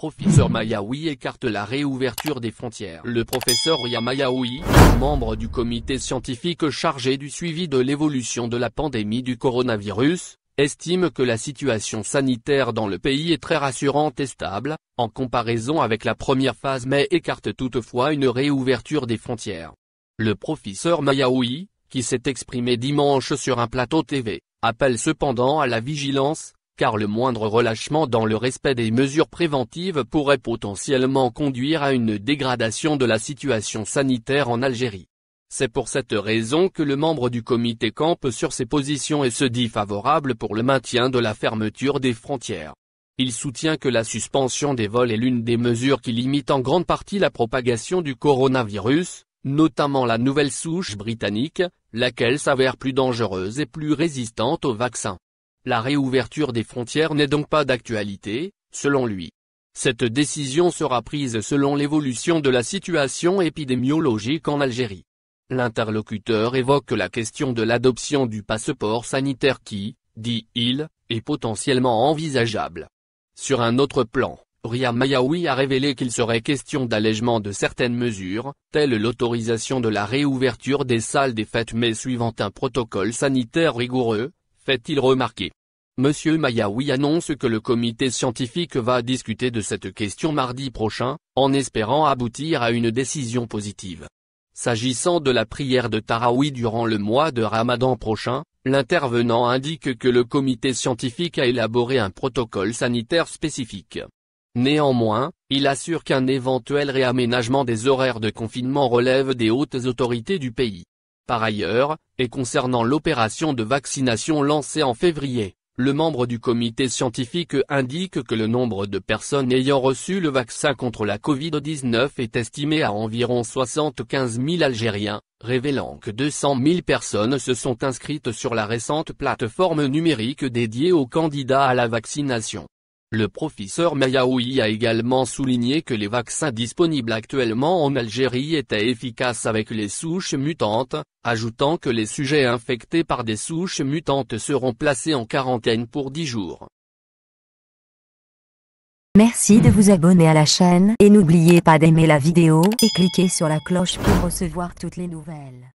professeur Mayaoui écarte la réouverture des frontières. Le professeur Ria Mayaoui, membre du comité scientifique chargé du suivi de l'évolution de la pandémie du coronavirus, estime que la situation sanitaire dans le pays est très rassurante et stable, en comparaison avec la première phase, mais écarte toutefois une réouverture des frontières. Le professeur Mayaoui, qui s'est exprimé dimanche sur un plateau TV, appelle cependant à la vigilance, car le moindre relâchement dans le respect des mesures préventives pourrait potentiellement conduire à une dégradation de la situation sanitaire en Algérie. C'est pour cette raison que le membre du comité campe sur ses positions et se dit favorable pour le maintien de la fermeture des frontières. Il soutient que la suspension des vols est l'une des mesures qui limitent en grande partie la propagation du coronavirus, notamment la nouvelle souche britannique, laquelle s'avère plus dangereuse et plus résistante au vaccin. La réouverture des frontières n'est donc pas d'actualité, selon lui. Cette décision sera prise selon l'évolution de la situation épidémiologique en Algérie. L'interlocuteur évoque la question de l'adoption du passeport sanitaire qui, dit-il, est potentiellement envisageable. Sur un autre plan, Ria Mayaoui a révélé qu'il serait question d'allègement de certaines mesures, telles l'autorisation de la réouverture des salles des fêtes mais suivant un protocole sanitaire rigoureux, fait-il remarquer. Monsieur Mayaoui annonce que le comité scientifique va discuter de cette question mardi prochain, en espérant aboutir à une décision positive. S'agissant de la prière de Taraoui durant le mois de Ramadan prochain, l'intervenant indique que le comité scientifique a élaboré un protocole sanitaire spécifique. Néanmoins, il assure qu'un éventuel réaménagement des horaires de confinement relève des hautes autorités du pays. Par ailleurs, et concernant l'opération de vaccination lancée en février, le membre du comité scientifique indique que le nombre de personnes ayant reçu le vaccin contre la Covid-19 est estimé à environ 75 000 Algériens, révélant que 200 000 personnes se sont inscrites sur la récente plateforme numérique dédiée aux candidats à la vaccination. Le professeur Mayaoui a également souligné que les vaccins disponibles actuellement en Algérie étaient efficaces avec les souches mutantes, ajoutant que les sujets infectés par des souches mutantes seront placés en quarantaine pour 10 jours. Merci de vous abonner à la chaîne et n'oubliez pas d'aimer la vidéo et cliquer sur la cloche pour recevoir toutes les nouvelles.